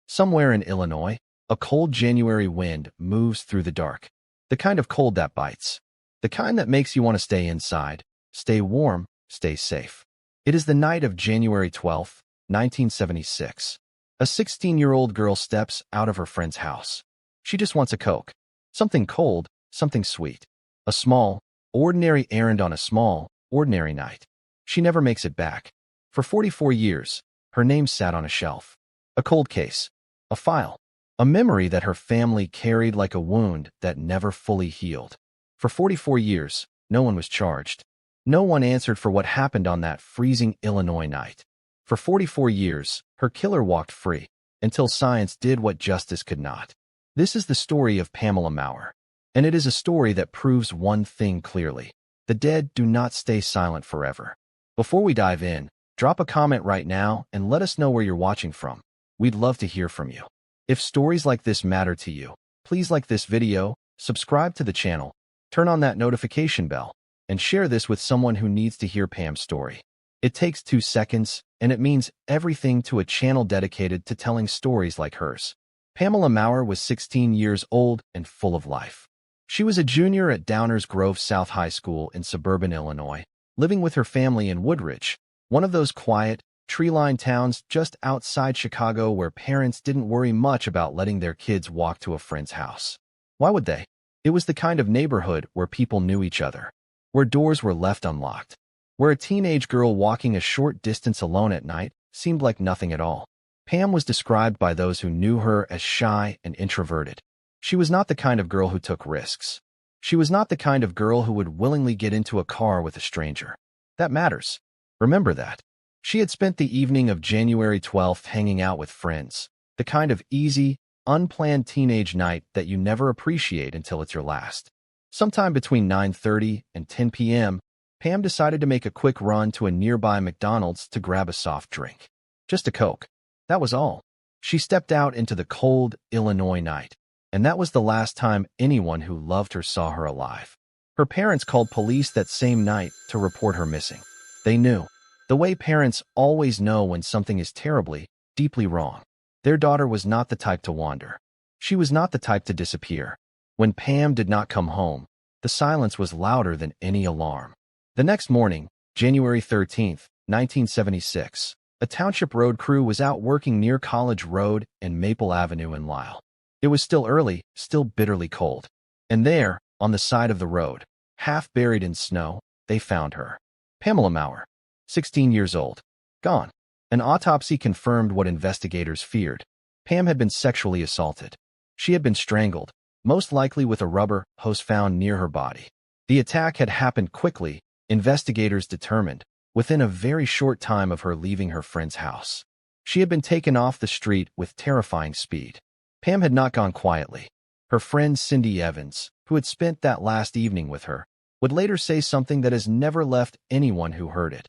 Somewhere in Illinois, a cold January wind moves through the dark. The kind of cold that bites. The kind that makes you want to stay inside, stay warm, stay safe. It is the night of January 12th, 1976. A 16-year-old girl steps out of her friend's house. She just wants a Coke. Something cold, something sweet. A small, ordinary errand on a small, ordinary night. She never makes it back. For 44 years, her name sat on a shelf. A cold case. A file. A memory that her family carried like a wound that never fully healed. For 44 years, no one was charged. No one answered for what happened on that freezing Illinois night. For 44 years, her killer walked free, until science did what justice could not. This is the story of Pamela Maurer. And it is a story that proves one thing clearly. The dead do not stay silent forever. Before we dive in, drop a comment right now and let us know where you're watching from. We'd love to hear from you. If stories like this matter to you, please like this video, subscribe to the channel, turn on that notification bell, and share this with someone who needs to hear Pam's story. It takes 2 seconds, and it means everything to a channel dedicated to telling stories like hers. Pamela Maurer was 16 years old and full of life. She was a junior at Downers Grove South High School in suburban Illinois, living with her family in Woodridge, one of those quiet, tree-lined towns just outside Chicago where parents didn't worry much about letting their kids walk to a friend's house. Why would they? It was the kind of neighborhood where people knew each other, where doors were left unlocked, where a teenage girl walking a short distance alone at night seemed like nothing at all. Pam was described by those who knew her as shy and introverted. She was not the kind of girl who took risks. She was not the kind of girl who would willingly get into a car with a stranger. That matters. Remember that. She had spent the evening of January 12th hanging out with friends, the kind of easy, unplanned teenage night that you never appreciate until it's your last. Sometime between 9:30 and 10 p.m., Pam decided to make a quick run to a nearby McDonald's to grab a soft drink. Just a Coke. That was all. She stepped out into the cold Illinois night, and that was the last time anyone who loved her saw her alive. Her parents called police that same night to report her missing. They knew. The way parents always know when something is terribly, deeply wrong. Their daughter was not the type to wander. She was not the type to disappear. When Pam did not come home, the silence was louder than any alarm. The next morning, January 13th, 1976, a township road crew was out working near College Road and Maple Avenue in Lindahl. It was still early, still bitterly cold. And there, on the side of the road, half buried in snow, they found her. Pamela Maurer. 16 years old. Gone. An autopsy confirmed what investigators feared. Pam had been sexually assaulted. She had been strangled, most likely with a rubber hose found near her body. The attack had happened quickly, investigators determined, within a very short time of her leaving her friend's house. She had been taken off the street with terrifying speed. Pam had not gone quietly. Her friend Cindy Evans, who had spent that last evening with her, would later say something that has never left anyone who heard it.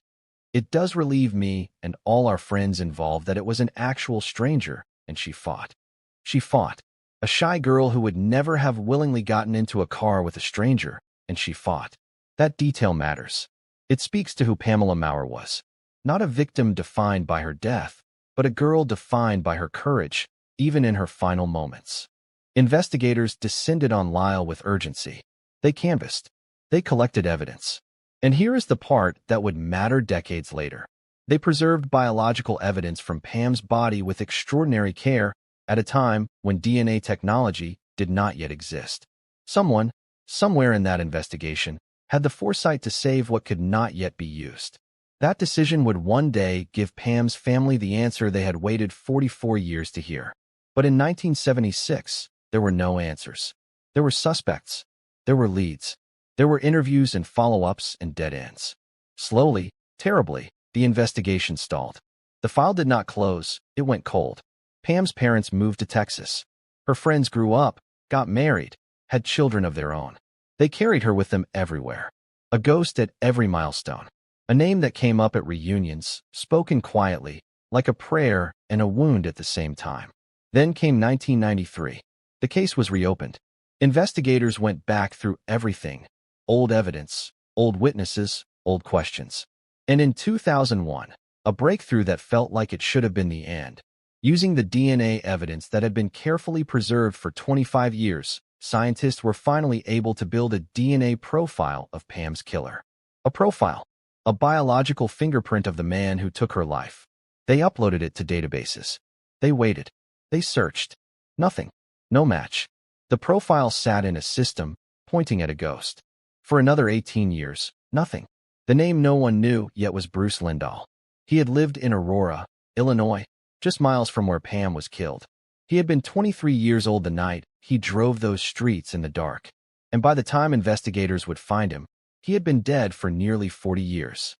It does relieve me and all our friends involved that it was an actual stranger, and she fought. She fought. A shy girl who would never have willingly gotten into a car with a stranger, and she fought. That detail matters. It speaks to who Pamela Maurer was. Not a victim defined by her death, but a girl defined by her courage, even in her final moments. Investigators descended on Lindahl with urgency. They canvassed. They collected evidence. And here is the part that would matter decades later. They preserved biological evidence from Pam's body with extraordinary care at a time when DNA technology did not yet exist. Someone, somewhere in that investigation, had the foresight to save what could not yet be used. That decision would one day give Pam's family the answer they had waited 44 years to hear. But in 1976, there were no answers. There were suspects. There were leads. There were interviews and follow-ups and dead ends. Slowly, terribly, the investigation stalled. The file did not close, it went cold. Pam's parents moved to Texas. Her friends grew up, got married, had children of their own. They carried her with them everywhere. A ghost at every milestone. A name that came up at reunions, spoken quietly, like a prayer and a wound at the same time. Then came 1993. The case was reopened. Investigators went back through everything. Old evidence, old witnesses, old questions. And in 2001, a breakthrough that felt like it should have been the end. Using the DNA evidence that had been carefully preserved for 25 years, scientists were finally able to build a DNA profile of Pam's killer. A profile, a biological fingerprint of the man who took her life. They uploaded it to databases. They waited. They searched. Nothing. No match. The profile sat in a system, pointing at a ghost. For another 18 years, nothing. The name no one knew yet was Bruce Lindahl. He had lived in Aurora, Illinois, just miles from where Pam was killed. He had been 23 years old the night he drove those streets in the dark. And by the time investigators would find him, he had been dead for nearly 40 years.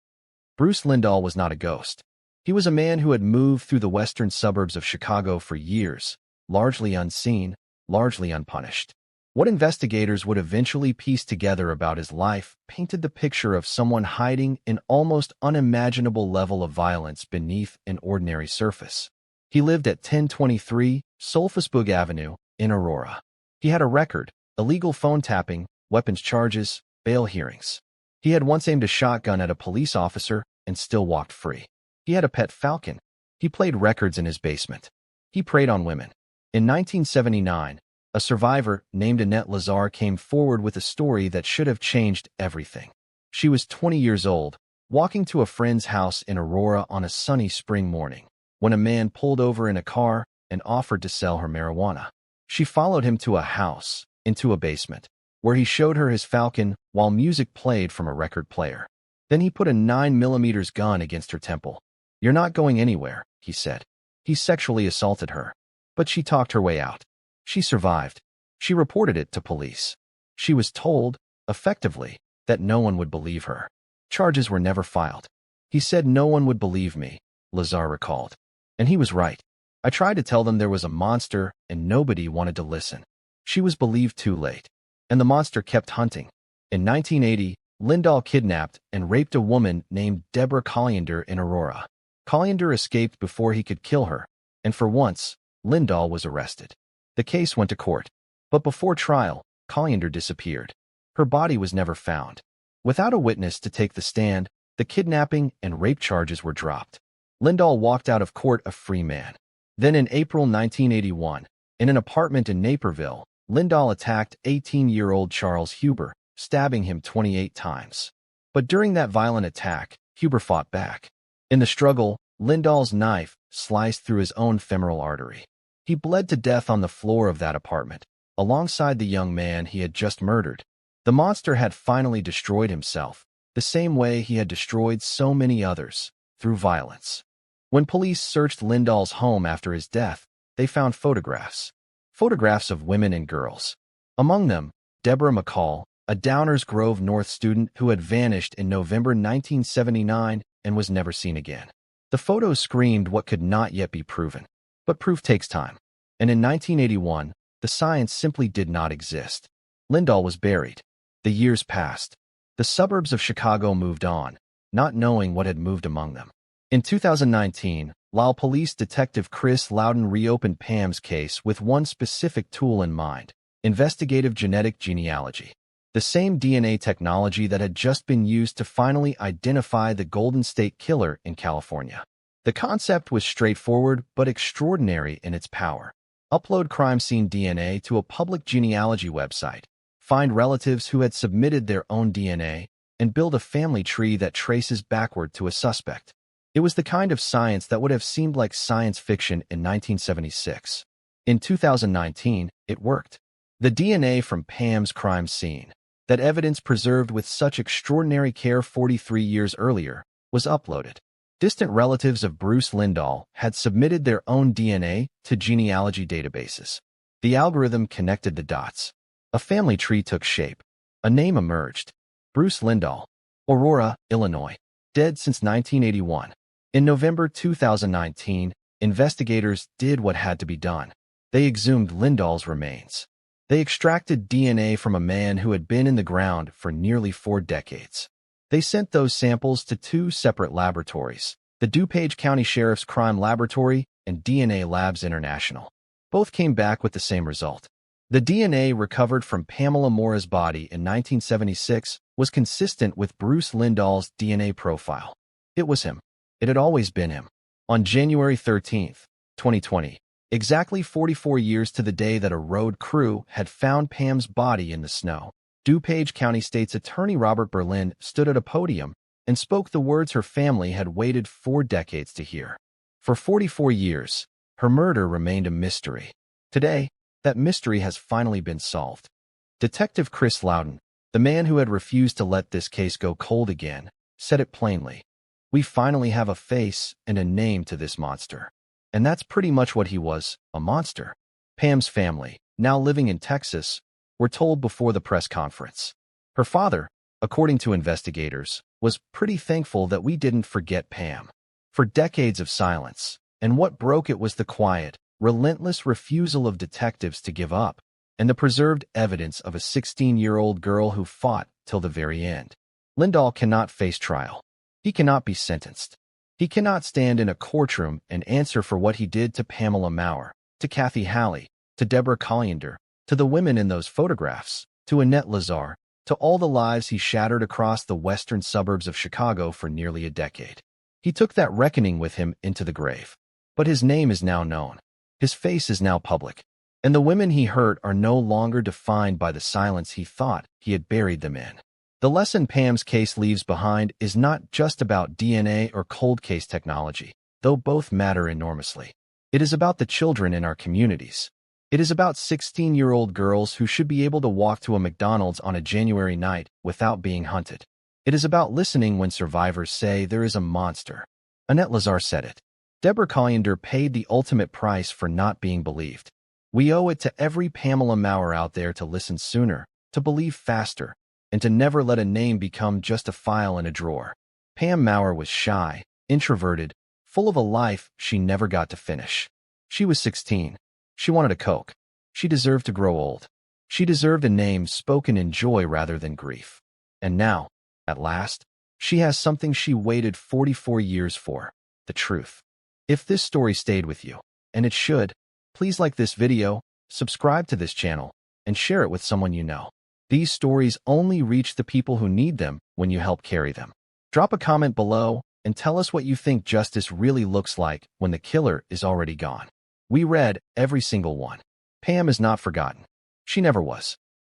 Bruce Lindahl was not a ghost. He was a man who had moved through the western suburbs of Chicago for years, largely unseen, largely unpunished. What investigators would eventually piece together about his life painted the picture of someone hiding an almost unimaginable level of violence beneath an ordinary surface. He lived at 1023 Sulfusburg Avenue in Aurora. He had a record, illegal phone tapping, weapons charges, bail hearings. He had once aimed a shotgun at a police officer and still walked free. He had a pet falcon. He played records in his basement. He preyed on women. In 1979, a survivor named Annette Lazar came forward with a story that should have changed everything. She was 20 years old, walking to a friend's house in Aurora on a sunny spring morning, when a man pulled over in a car and offered to sell her marijuana. She followed him to a house, into a basement, where he showed her his falcon while music played from a record player. Then he put a 9mm gun against her temple. "You're not going anywhere," he said. He sexually assaulted her. But she talked her way out. She survived. She reported it to police. She was told, effectively, that no one would believe her. Charges were never filed. "He said no one would believe me," Lazar recalled. And he was right. "I tried to tell them there was a monster, and nobody wanted to listen." She was believed too late. And the monster kept hunting. In 1980, Lindahl kidnapped and raped a woman named Deborah Colliender in Aurora. Colliender escaped before he could kill her, and for once, Lindahl was arrested. The case went to court. But before trial, Colliender disappeared. Her body was never found. Without a witness to take the stand, the kidnapping and rape charges were dropped. Lindahl walked out of court a free man. Then in April 1981, in an apartment in Naperville, Lindahl attacked 18-year-old Charles Huber, stabbing him 28 times. But during that violent attack, Huber fought back. In the struggle, Lindahl's knife sliced through his own femoral artery. He bled to death on the floor of that apartment, alongside the young man he had just murdered. The monster had finally destroyed himself, the same way he had destroyed so many others, through violence. When police searched Lindahl's home after his death, they found photographs. Photographs of women and girls. Among them, Deborah McCall, a Downers Grove North student who had vanished in November 1979 and was never seen again. The photos screamed what could not yet be proven. But proof takes time. And in 1981, the science simply did not exist. Lindahl was buried. The years passed. The suburbs of Chicago moved on, not knowing what had moved among them. In 2019, Lowell Police Detective Chris Loudon reopened Pam's case with one specific tool in mind: investigative genetic genealogy. The same DNA technology that had just been used to finally identify the Golden State Killer in California. The concept was straightforward but extraordinary in its power. Upload crime scene DNA to a public genealogy website, find relatives who had submitted their own DNA, and build a family tree that traces backward to a suspect. It was the kind of science that would have seemed like science fiction in 1976. In 2019, it worked. The DNA from Pam's crime scene, that evidence preserved with such extraordinary care 43 years earlier, was uploaded. Distant relatives of Bruce Lindahl had submitted their own DNA to genealogy databases. The algorithm connected the dots. A family tree took shape. A name emerged: Bruce Lindahl, Aurora, Illinois, dead since 1981. In November 2019, investigators did what had to be done. They exhumed Lindahl's remains. They extracted DNA from a man who had been in the ground for nearly 4 decades. They sent those samples to 2 separate laboratories, the DuPage County Sheriff's Crime Laboratory and DNA Labs International. Both came back with the same result. The DNA recovered from Pamela Maurer's body in 1976 was consistent with Bruce Lindahl's DNA profile. It was him. It had always been him. On January 13th, 2020. Exactly 44 years to the day that a road crew had found Pam's body in the snow. DuPage County State's Attorney Robert Berlin stood at a podium and spoke the words her family had waited 4 decades to hear. For 44 years, her murder remained a mystery. Today, that mystery has finally been solved. Detective Chris Loudon, the man who had refused to let this case go cold again, said it plainly. We finally have a face and a name to this monster. And that's pretty much what he was, a monster. Pam's family, now living in Texas, were told before the press conference. Her father, according to investigators, was pretty thankful that we didn't forget Pam. For decades of silence, and what broke it was the quiet, relentless refusal of detectives to give up, and the preserved evidence of a 16-year-old girl who fought till the very end. Lindahl cannot face trial. He cannot be sentenced. He cannot stand in a courtroom and answer for what he did to Pamela Maurer, to Kathy Halley, to Deborah Colliender, to the women in those photographs, to Annette Lazar, to all the lives he shattered across the western suburbs of Chicago for nearly a decade. He took that reckoning with him into the grave. But his name is now known. His face is now public. And the women he hurt are no longer defined by the silence he thought he had buried them in. The lesson Pam's case leaves behind is not just about DNA or cold case technology, though both matter enormously. It is about the children in our communities. It is about 16-year-old girls who should be able to walk to a McDonald's on a January night without being hunted. It is about listening when survivors say there is a monster. Annette Lazar said it. Deborah Colliender paid the ultimate price for not being believed. We owe it to every Pamela Maurer out there to listen sooner, to believe faster, and to never let a name become just a file in a drawer. Pam Maurer was shy, introverted, full of a life she never got to finish. She was 16. She wanted a Coke. She deserved to grow old. She deserved a name spoken in joy rather than grief. And now, at last, she has something she waited 44 years for, the truth. If this story stayed with you, and it should, please like this video, subscribe to this channel, and share it with someone you know. These stories only reach the people who need them when you help carry them. Drop a comment below and tell us what you think justice really looks like when the killer is already gone. We read every single one. Pam is not forgotten. She never was.